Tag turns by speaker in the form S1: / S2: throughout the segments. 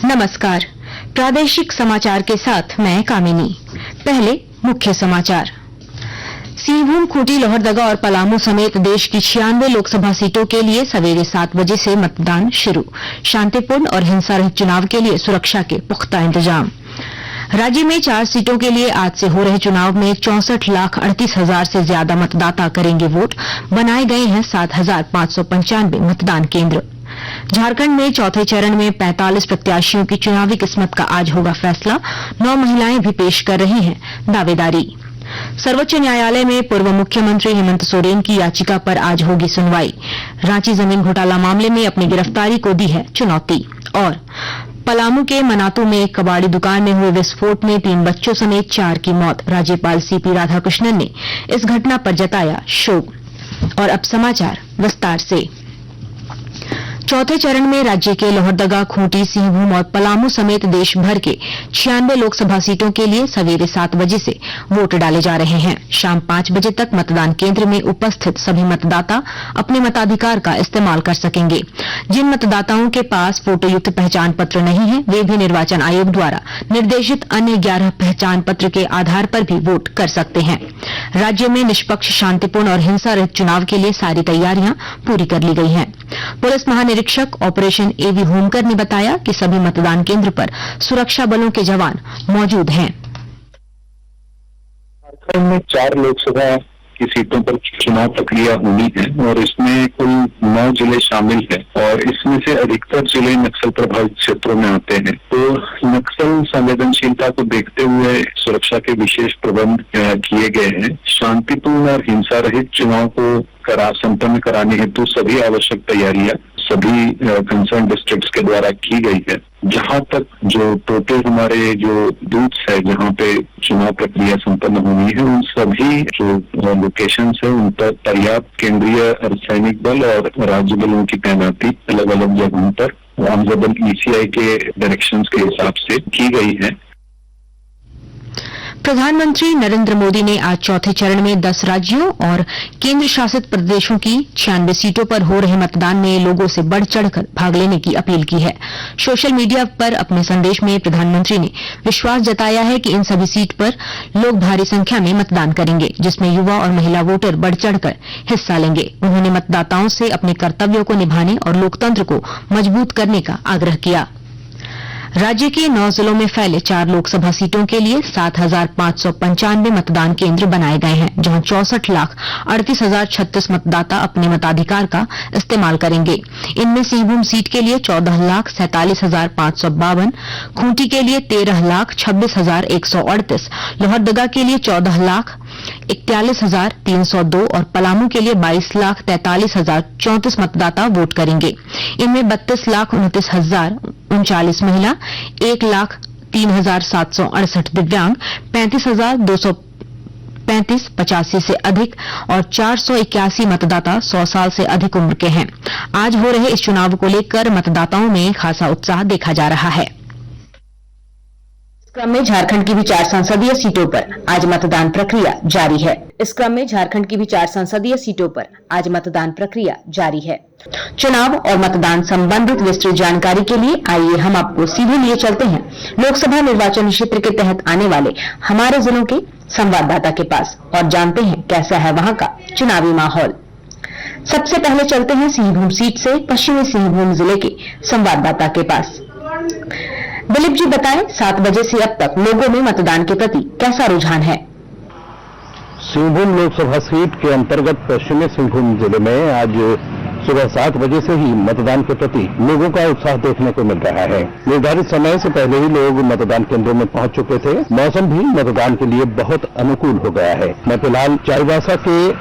S1: नमस्कार। प्रादेशिक समाचार के साथ मैं कामिनी। पहले मुख्य समाचार। सिंहभूम, खूंटी, लोहरदगा और पलामू समेत देश की 96 लोकसभा सीटों के लिए सवेरे 7 बजे से मतदान शुरू। शांतिपूर्ण और हिंसा रहित चुनाव के लिए सुरक्षा के पुख्ता इंतजाम। राज्य में 4 सीटों के लिए आज से हो रहे चुनाव में 64,38,000 से ज्यादा मतदाता करेंगे वोट। बनाए गए हैं 7,595 मतदान केंद्र। झारखंड में चौथे चरण में 45 प्रत्याशियों की चुनावी किस्मत का आज होगा फैसला। 9 महिलाएं भी पेश कर रही हैं दावेदारी। सर्वोच्च न्यायालय में पूर्व मुख्यमंत्री हेमंत सोरेन की याचिका पर आज होगी सुनवाई। रांची जमीन घोटाला मामले में अपनी गिरफ्तारी को दी है चुनौती। और पलामू के मनातू में एक कबाड़ी दुकान में हुए विस्फोट में 3 बच्चों समेत 4 की मौत। राज्यपाल सीपी राधाकृष्णन ने इस घटना पर जताया शोक। और अब समाचार विस्तार से। चौथे चरण में राज्य के लोहरदगा, खूंटी, सिंहभूम और पलामू समेत देश भर के 96 लोकसभा सीटों के लिए सवेरे 7 बजे से वोट डाले जा रहे हैं। शाम 5 बजे तक मतदान केंद्र में उपस्थित सभी मतदाता अपने मताधिकार का इस्तेमाल कर सकेंगे। जिन मतदाताओं के पास फोटोयुक्त पहचान पत्र नहीं है, वे भी निर्वाचन आयोग द्वारा निर्देशित अन्य 11 पहचान पत्र के आधार पर भी वोट कर सकते हैं। राज्य में निष्पक्ष, शांतिपूर्ण और हिंसा रहित चुनाव के लिए सारी तैयारियां पूरी कर ली गई हैं। पुलिस महानिरीक्षक ऑपरेशन एवी होमकर ने बताया कि सभी मतदान केंद्र पर सुरक्षा बलों के जवान मौजूद हैं।
S2: झारखंड में 4 लोकसभा की सीटों पर चुनाव प्रक्रिया होनी है और इसमें कुल 9 जिले शामिल हैं और इसमें से अधिकतर जिले नक्सल प्रभावित क्षेत्रों में आते हैं। तो नक्सल संवेदनशीलता को देखते हुए सुरक्षा के विशेष प्रबंध किए गए हैं। शांतिपूर्ण और हिंसा रहित चुनाव को संपन्न कराने हेतु सभी आवश्यक तैयारियां सभी कंसर्न डिस्ट्रिक्ट्स के द्वारा की गई है। जहां तक जो टोटल हमारे जो बूथ्स है जहां पे चुनाव प्रक्रिया संपन्न होनी है, उन सभी जो लोकेशंस है उन पर पर्याप्त केंद्रीय अर्धसैनिक बल और राज्य बलों की तैनाती अलग अलग जगहों पर ऑनरेबल ECI के डायरेक्शंस के हिसाब से की गई है।
S1: प्रधानमंत्री नरेंद्र मोदी ने आज चौथे चरण में 10 राज्यों और केंद्र शासित प्रदेशों की 96 सीटों पर हो रहे मतदान में लोगों से बढ़ चढ़कर भाग लेने की अपील की है। सोशल मीडिया पर अपने संदेश में प्रधानमंत्री ने विश्वास जताया है कि इन सभी सीट पर लोग भारी संख्या में मतदान करेंगे, जिसमें युवा और महिला वोटर बढ़ चढ़कर हिस्सा लेंगे। उन्होंने मतदाताओं से अपने कर्तव्यों को निभाने और लोकतंत्र को मजबूत करने का आग्रह किया। राज्य के 9 जिलों में फैले 4 लोकसभा सीटों के लिए 7,595 मतदान केंद्र बनाए गए हैं, जहां 64,38,036 मतदाता अपने मताधिकार का इस्तेमाल करेंगे। इनमें सिंहभूम सीट के लिए 14,47,552, खूंटी के लिए 13,26,138, लोहरदगा के लिए 14,41,302 और पलामू के लिए 22,43,034 मतदाता वोट करेंगे। इनमें 32,29,039 महिला, 1,03,768 दिव्यांग, 35,235 85 से अधिक और 481 मतदाता 100 साल से अधिक उम्र के हैं। आज हो रहे इस चुनाव को लेकर मतदाताओं में खासा उत्साह देखा जा रहा है। इस क्रम में झारखंड की भी 4 संसदीय सीटों पर आज मतदान प्रक्रिया जारी है। चुनाव और मतदान संबंधित विस्तृत जानकारी के लिए आइए हम आपको सीधे लिए चलते हैं लोकसभा निर्वाचन क्षेत्र के तहत आने वाले हमारे जिलों के संवाददाता के पास और जानते हैं कैसा है वहां का चुनावी माहौल। सबसे पहले चलते हैं सिंहभूम सीट से पश्चिमी सिंहभूम जिले के संवाददाता के पास। दिलीप जी बताएं, 7 बजे से अब तक लोगों में मतदान के प्रति कैसा रुझान है?
S3: सिंहभूम लोकसभा सीट के अंतर्गत पश्चिमी सिंहभूम जिले में आज सुबह 7 बजे से ही मतदान के प्रति लोगों का उत्साह देखने को मिल रहा है। निर्धारित समय से पहले ही लोग मतदान केंद्रों में पहुंच चुके थे। मौसम भी मतदान के लिए बहुत अनुकूल हो गया है। मैं फिलहाल चाईबासा के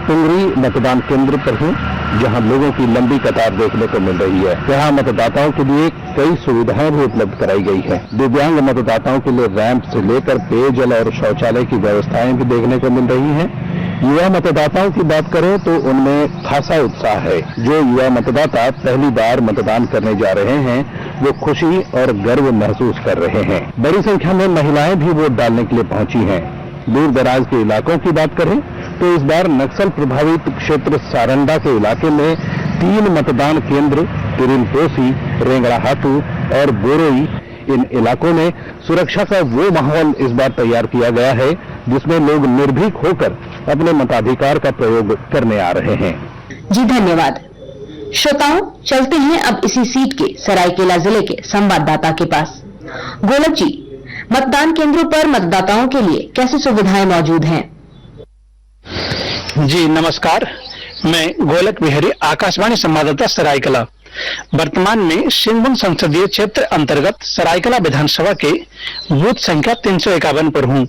S3: टुंगरी मतदान केंद्र पर हूं, जहां लोगों की लंबी कतार देखने को मिल रही है। यहाँ मतदाताओं के लिए कई सुविधाएं भी उपलब्ध कराई गई है। दिव्यांग मतदाताओं के लिए रैंप से लेकर पेयजल और शौचालय की व्यवस्थाएं भी देखने को मिल रही हैं। युवा मतदाताओं की बात करें तो उनमें खासा उत्साह है। जो युवा मतदाता पहली बार मतदान करने जा रहे हैं, वो खुशी और गर्व महसूस कर रहे हैं। बड़ी संख्या में महिलाएं भी वोट डालने के लिए पहुंची हैं। दूर दराज के इलाकों की बात करें तो इस बार नक्सल प्रभावित क्षेत्र सारंडा के इलाके में 3 मतदान केंद्र तिरिलपोसी, रेंगड़ाहाटू और बोरोई इन इलाकों में सुरक्षा का वो माहौल इस बार तैयार किया गया है जिसमें लोग निर्भीक होकर अपने मताधिकार का प्रयोग करने आ रहे हैं।
S1: जी धन्यवाद। श्रोताओं, चलते हैं अब इसी सीट के सरायकेला जिले के संवाददाता के पास। गोलक जी, मतदान केंद्रों पर मतदाताओं के लिए कैसी सुविधाएं मौजूद हैं?
S4: जी नमस्कार, मैं गोलक बिहारी, आकाशवाणी संवाददाता सरायकेला। वर्तमान में सिंहभूम संसदीय क्षेत्र अंतर्गत सरायकेला विधानसभा के बूथ संख्या 351 पर हूँ।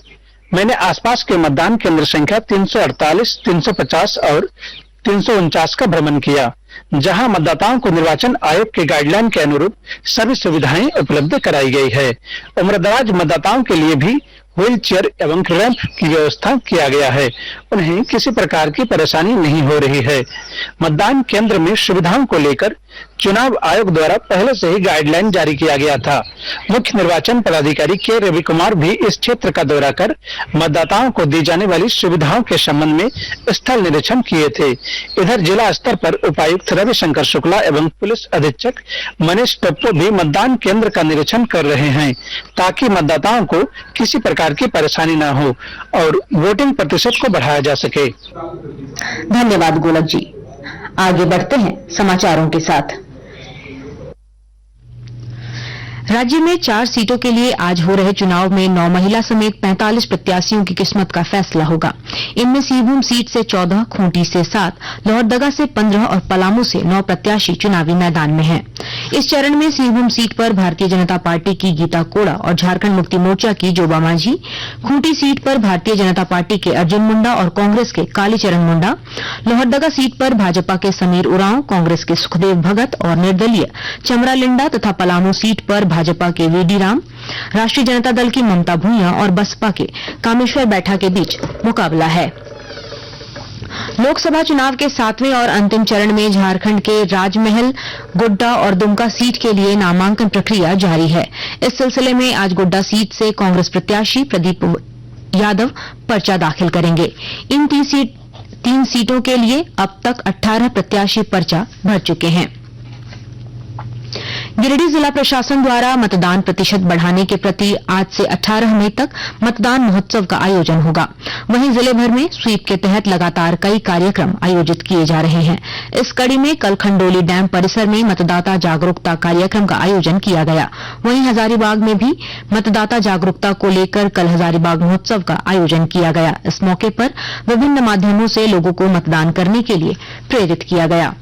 S4: मैंने आसपास के मतदान केंद्र संख्या 348, 350 और 349 का भ्रमण किया, जहां मतदाताओं को निर्वाचन आयोग के गाइडलाइन के अनुरूप सभी सुविधाएं उपलब्ध कराई गई है। उम्रदराज मतदाताओं के लिए भी व्हील चेयर एवं रैंप की व्यवस्था किया गया है। उन्हें किसी प्रकार की परेशानी नहीं हो रही है। मतदान केंद्र में सुविधाओं को लेकर चुनाव आयोग द्वारा पहले से ही गाइडलाइन जारी किया गया था। मुख्य निर्वाचन पदाधिकारी के रवि कुमार भी इस क्षेत्र का दौरा कर मतदाताओं को दी जाने वाली सुविधाओं के संबंध में स्थल निरीक्षण किए थे। इधर जिला स्तर पर उपायुक्त रविशंकर शुक्ला एवं पुलिस अधीक्षक मनीष टप्पो भी मतदान केंद्र का निरीक्षण कर रहे हैं, ताकि मतदाताओं को किसी प्रकार की परेशानी न हो और वोटिंग प्रतिशत को बढ़ाया जा सके।
S1: धन्यवाद गोलक जी। आगे बढ़ते हैं समाचारों के साथ। राज्य में 4 सीटों के लिए आज हो रहे चुनाव में 9 महिला समेत 45 प्रत्याशियों की किस्मत का फैसला होगा। इनमें सिंहभूम सीट से 14, खूंटी से 7, लोहरदगा से 15 और पलामू से 9 प्रत्याशी चुनावी मैदान में हैं। इस चरण में सिंहभूम सीट पर भारतीय जनता पार्टी की गीता कोड़ा और झारखंड मुक्ति मोर्चा की जोबा मांझी, खूंटी सीट पर भारतीय जनता पार्टी के अर्जुन मुंडा और कांग्रेस के कालीचरण मुंडा, लोहरदगा सीट पर भाजपा के समीर उरांव, कांग्रेस के सुखदेव भगत और निर्दलीय चमरा लिंडा तथा पलामू सीट पर भाजपा के वीडी राम, राष्ट्रीय जनता दल की ममता भूंया और बसपा के कामेश्वर बैठा के बीच मुकाबला है। लोकसभा चुनाव के 7वें और अंतिम चरण में झारखंड के राजमहल, गोड्डा और दुमका सीट के लिए नामांकन प्रक्रिया जारी है। इस सिलसिले में आज गोड्डा सीट से कांग्रेस प्रत्याशी प्रदीप यादव पर्चा दाखिल करेंगे। इन 3 सीटों के लिए अब तक 18 प्रत्याशी पर्चा भर चुके हैं। गिरिडीह जिला प्रशासन द्वारा मतदान प्रतिशत बढ़ाने के प्रति आज से 18 मई तक मतदान महोत्सव का आयोजन होगा। वहीं जिले भर में स्वीप के तहत लगातार कई कार्यक्रम आयोजित किए जा रहे हैं। इस कड़ी में कल खंडोली डैम परिसर में मतदाता जागरूकता कार्यक्रम का आयोजन किया गया। वहीं हजारीबाग में भी मतदाता जागरूकता को लेकर कल हजारीबाग महोत्सव का आयोजन किया गया। इस मौके पर विभिन्न माध्यमों से लोगों को मतदान करने के लिए प्रेरित किया गया।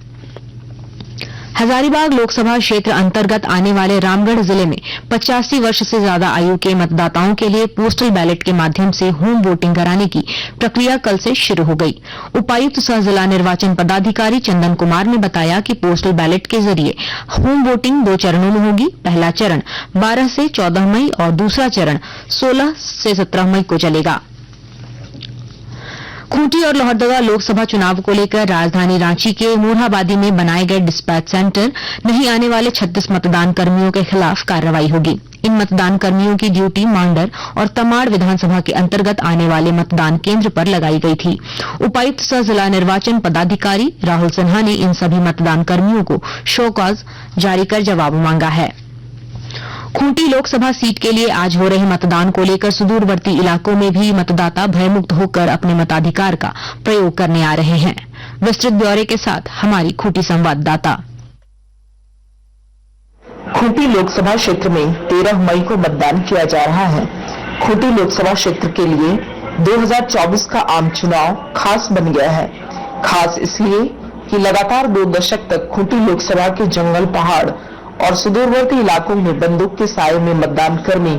S1: हजारीबाग लोकसभा क्षेत्र अंतर्गत आने वाले रामगढ़ जिले में 85 वर्ष से ज्यादा आयु के मतदाताओं के लिए पोस्टल बैलेट के माध्यम से होम वोटिंग कराने की प्रक्रिया कल से शुरू हो गई। उपायुक्त सह जिला निर्वाचन पदाधिकारी चंदन कुमार ने बताया कि पोस्टल बैलेट के जरिए होम वोटिंग 2 चरणों में होगी। पहला चरण 12 से 14 मई और दूसरा चरण 16 से 17 मई को चलेगा। खूंटी और लोहरदगा लोकसभा चुनाव को लेकर राजधानी रांची के मोरहाबादी में बनाए गए डिस्पैच सेंटर नहीं आने वाले 36 मतदान कर्मियों के खिलाफ कार्रवाई होगी। इन मतदान कर्मियों की ड्यूटी मांडर और तमाड़ विधानसभा के अंतर्गत आने वाले मतदान केंद्र पर लगाई गई थी। उपायुक्त सह जिला निर्वाचन पदाधिकारी राहुल सिन्हा ने इन सभी मतदान कर्मियों को शो कॉज जारी कर जवाब मांगा है। खूंटी लोकसभा सीट के लिए आज हो रहे मतदान को लेकर सुदूरवर्ती इलाकों में भी मतदाता भयमुक्त होकर अपने मताधिकार का प्रयोग करने आ रहे हैं। विस्तृत ब्यौरे के साथ हमारी खूंटी संवाददाता।
S5: खूंटी लोकसभा क्षेत्र में 13 मई को मतदान किया जा रहा है। खूंटी लोकसभा क्षेत्र के लिए 2024 का आम चुनाव खास बन गया है। खास इसलिए कि लगातार 2 दशक तक खूंटी लोकसभा के जंगल, पहाड़ और सुदूरवर्ती इलाकों में बंदूक के साए में मतदान कर्मी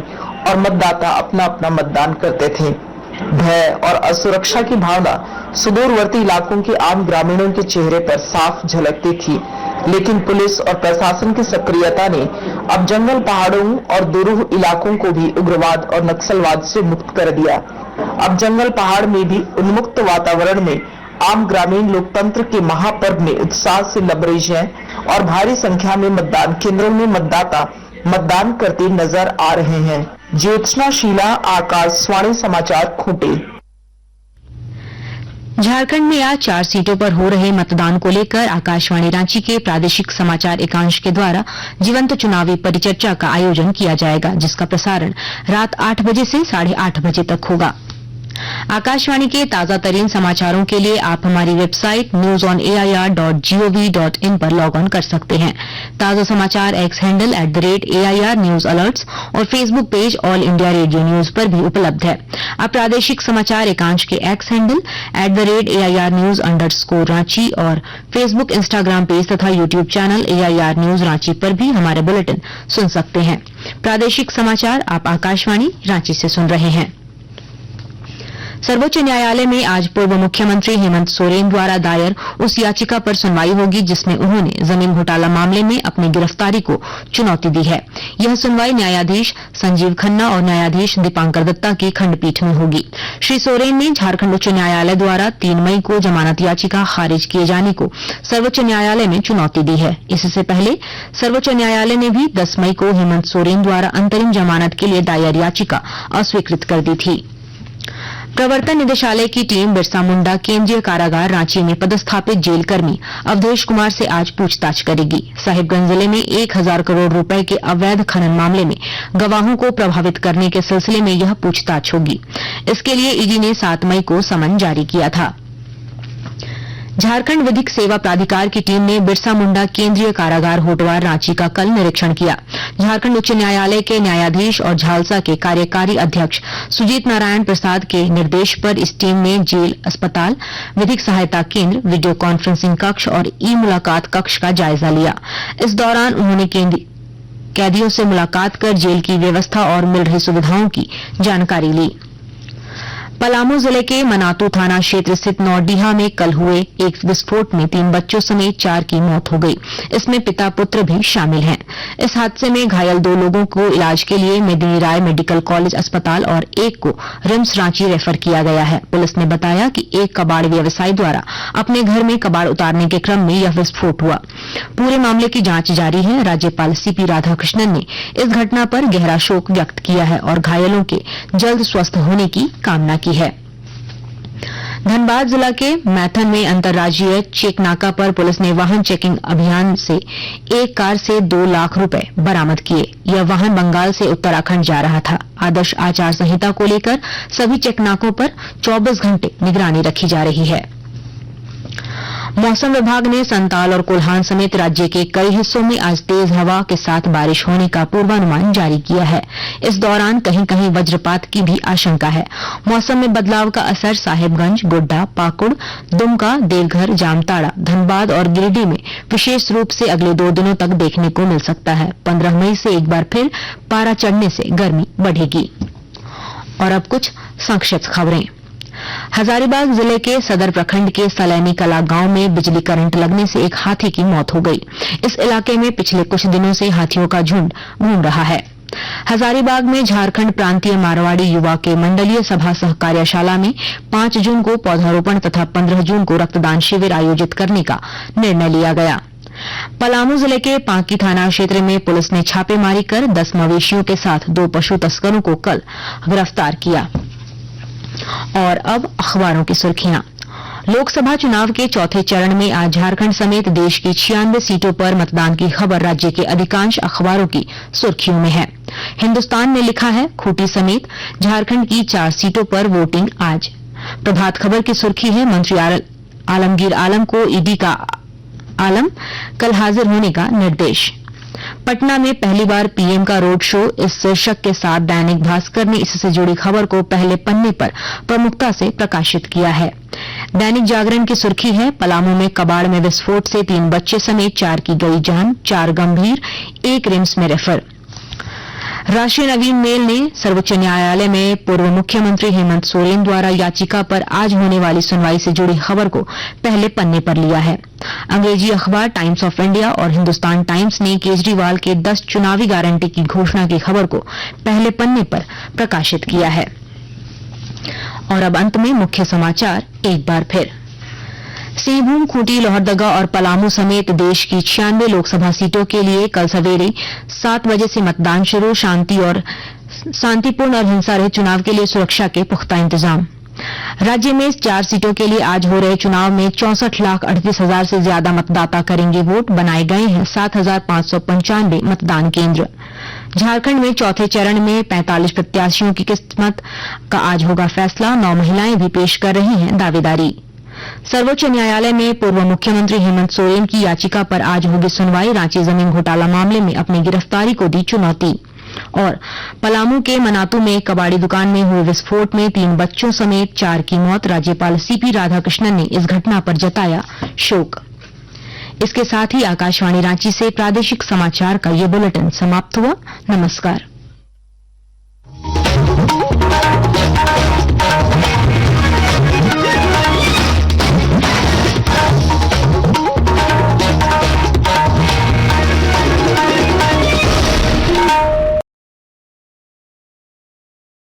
S5: और मतदाता अपना अपना मतदान करते थे। भय और असुरक्षा की भावना सुदूरवर्ती इलाकों के आम ग्रामीणों के चेहरे पर साफ झलकती थी, लेकिन पुलिस और प्रशासन की सक्रियता ने अब जंगल, पहाड़ों और दुरूह इलाकों को भी उग्रवाद और नक्सलवाद से मुक्त कर दिया। अब जंगल, पहाड़ में भी उन्मुक्त वातावरण में आम ग्रामीण लोकतंत्र के महापर्व में उत्साह से लबरेज हैं और भारी संख्या में मतदान केंद्रों में मतदाता मतदान करते नजर आ रहे हैं। ज्योत्सना शीला, आकाशवाणी समाचार, खूंटी।
S1: झारखंड में आज 4 सीटों पर हो रहे मतदान को लेकर आकाशवाणी रांची के प्रादेशिक समाचार एकांश के द्वारा जीवंत चुनावी परिचर्चा का आयोजन किया जाएगा, जिसका प्रसारण रात 8 बजे से 8:30 बजे तक होगा। आकाशवाणी के ताजा तरीन समाचारों के लिए आप हमारी वेबसाइट newsonair.gov.in पर लॉग ऑन कर सकते हैं। ताजा समाचार X handle @AIR news alerts और Facebook page All India Radio news पर भी उपलब्ध है। आप प्रादेशिक समाचार एकांश के X handle @AIR news _Ranchi और फेसबुक, इंस्टाग्राम पेज तथा YouTube channel AIR news Ranchi पर भी हमारे बुलेटिन सुन सकते हैं। प्रादेशिक समाचार आप आकाशवाणी रांची से सुन रहे हैं। सर्वोच्च न्यायालय में आज पूर्व मुख्यमंत्री हेमंत सोरेन द्वारा दायर उस याचिका पर सुनवाई होगी जिसमें उन्होंने जमीन घोटाला मामले में अपनी गिरफ्तारी को चुनौती दी है। यह सुनवाई न्यायाधीश संजीव खन्ना और न्यायाधीश दीपांकर दत्ता की खंडपीठ में होगी। श्री सोरेन ने झारखंड उच्च न्यायालय द्वारा 3 मई को जमानत याचिका खारिज किए जाने को सर्वोच्च न्यायालय में चुनौती दी है। इससे पहले सर्वोच्च न्यायालय ने भी 10 मई को हेमंत सोरेन द्वारा अंतरिम जमानत के लिए दायर याचिका अस्वीकृत कर दी थी। प्रवर्तन निदेशालय की टीम बिरसा मुंडा केंद्रीय कारागार रांची में पदस्थापित जेल कर्मी अवधेश कुमार से आज पूछताछ करेगी। साहिबगंज जिले में 1000 करोड़ रुपए के अवैध खनन मामले में गवाहों को प्रभावित करने के सिलसिले में यह पूछताछ होगी। इसके लिए ईडी ने 7 मई को समन जारी किया था। झारखंड विधिक सेवा प्राधिकार की टीम ने बिरसा मुंडा केंद्रीय कारागार होटवार रांची का कल निरीक्षण किया। झारखंड उच्च न्यायालय के न्यायाधीश और झालसा के कार्यकारी अध्यक्ष सुजीत नारायण प्रसाद के निर्देश पर इस टीम ने जेल, अस्पताल, विधिक सहायता केंद्र, वीडियो कॉन्फ्रेंसिंग कक्ष और ई मुलाकात कक्ष का जायजा लिया। इस दौरान उन्होंने कैदियों से मुलाकात कर जेल की व्यवस्था और मिल रही सुविधाओं की जानकारी ली। पलामू जिले के मनातू थाना क्षेत्र स्थित नौडीहा में कल हुए एक विस्फोट में 3 बच्चों समेत 4 की मौत हो गई। इसमें पिता पुत्र भी शामिल हैं। इस हादसे में घायल 2 लोगों को इलाज के लिए मेदिनी राय मेडिकल कॉलेज अस्पताल और एक को रिम्स रांची रेफर किया गया है। पुलिस ने बताया कि एक कबाड़ व्यवसायी द्वारा अपने घर में कबाड़ उतारने के क्रम में यह विस्फोट हुआ। पूरे मामले की जांच जारी है। राज्यपाल CP राधाकृष्णन ने इस घटना पर गहरा शोक व्यक्त किया है और घायलों के जल्द स्वस्थ होने की कामना की है। धनबाद जिला के मैथन में अंतर्राज्यीय चेक नाका पर पुलिस ने वाहन चेकिंग अभियान से एक कार से 2 लाख रुपए बरामद किए। यह वाहन बंगाल से उत्तराखंड जा रहा था। आदर्श आचार संहिता को लेकर सभी चेक नाकों पर 24 घंटे निगरानी रखी जा रही है। मौसम विभाग ने संताल और कोल्हान समेत राज्य के कई हिस्सों में आज तेज हवा के साथ बारिश होने का पूर्वानुमान जारी किया है। इस दौरान कहीं कहीं वज्रपात की भी आशंका है। मौसम में बदलाव का असर साहिबगंज, गोड्डा, पाकुड़, दुमका, देवघर, जामताड़ा, धनबाद और गिरिडीह में विशेष रूप से अगले 2 दिनों तक देखने को मिल सकता है। 15 मई से एक बार फिर पारा चढ़ने से गर्मी बढ़ेगी। और अब कुछ संक्षिप्त खबरें। हजारीबाग जिले के सदर प्रखंड के सलैनी कला गांव में बिजली करंट लगने से एक हाथी की मौत हो गई। इस इलाके में पिछले कुछ दिनों से हाथियों का झुंड घूम रहा है। हजारीबाग में झारखंड प्रांतीय मारवाड़ी युवा के मंडलीय सभा सह कार्यशाला में 5 जून को पौधारोपण तथा 15 जून को रक्तदान शिविर आयोजित करने का निर्णय लिया गया। पलामू जिले के पांकी थाना क्षेत्र में पुलिस ने छापेमारी कर 10 मवेशियों के साथ 2 पशु तस्करों को कल गिरफ्तार किया। और अब अखबारों की सुर्खियां। लोकसभा चुनाव के चौथे चरण में आज झारखंड समेत देश की 96 सीटों पर मतदान की खबर राज्य के अधिकांश अखबारों की सुर्खियों में है। हिंदुस्तान ने लिखा है, खूंटी समेत झारखंड की 4 सीटों पर वोटिंग आज। प्रभात खबर की सुर्खी है, मंत्री आलमगीर आलम को ईडी का आलम कल हाजिर होने का निर्देश। पटना में पहली बार पीएम का रोड शो, इस शीर्षक के साथ दैनिक भास्कर ने इससे जुड़ी खबर को पहले पन्ने पर प्रमुखता से प्रकाशित किया है। दैनिक जागरण की सुर्खी है, पलामू में कबाड़ में विस्फोट से 3 बच्चे समेत 4 की गई जान, 4 गंभीर, 1 रिम्स में रेफर। राष्ट्रीय नवीन मेल ने सर्वोच्च न्यायालय में पूर्व मुख्यमंत्री हेमंत सोरेन द्वारा याचिका पर आज होने वाली सुनवाई से जुड़ी खबर को पहले पन्ने पर लिया है। अंग्रेजी अखबार टाइम्स ऑफ इंडिया और हिंदुस्तान टाइम्स ने केजरीवाल के 10 चुनावी गारंटी की घोषणा की खबर को पहले पन्ने पर प्रकाशित किया है। और अब अंत में मुख्य समाचार एक बार फिर। सिंहभूम, खूंटी, लोहरदगा और पलामू समेत देश की 96 लोकसभा सीटों के लिए कल सवेरे 7 बजे से मतदान शुरू। शांतिपूर्ण और हिंसा रहित चुनाव के लिए सुरक्षा के पुख्ता इंतजाम। राज्य में 4 सीटों के लिए आज हो रहे चुनाव में 64,38,000 से ज्यादा मतदाता करेंगे वोट। बनाए गए हैं 7,595 मतदान केंद्र। झारखंड में चौथे चरण में 45 प्रत्याशियों की किस्मत का आज होगा फैसला। 9 महिलाएं भी पेश कर रही हैं दावेदारी। सर्वोच्च न्यायालय में पूर्व मुख्यमंत्री हेमंत सोरेन की याचिका पर आज होगी सुनवाई। रांची जमीन घोटाला मामले में अपनी गिरफ्तारी को दी चुनौती। और पलामू के मनातू में कबाड़ी दुकान में हुए विस्फोट में 3 बच्चों समेत 4 की मौत। राज्यपाल सीपी राधाकृष्णन ने इस घटना पर जताया शोक। इसके साथ ही आकाशवाणी रांची से प्रादेशिक समाचार का ये बुलेटिन समाप्त हुआ। नमस्कार।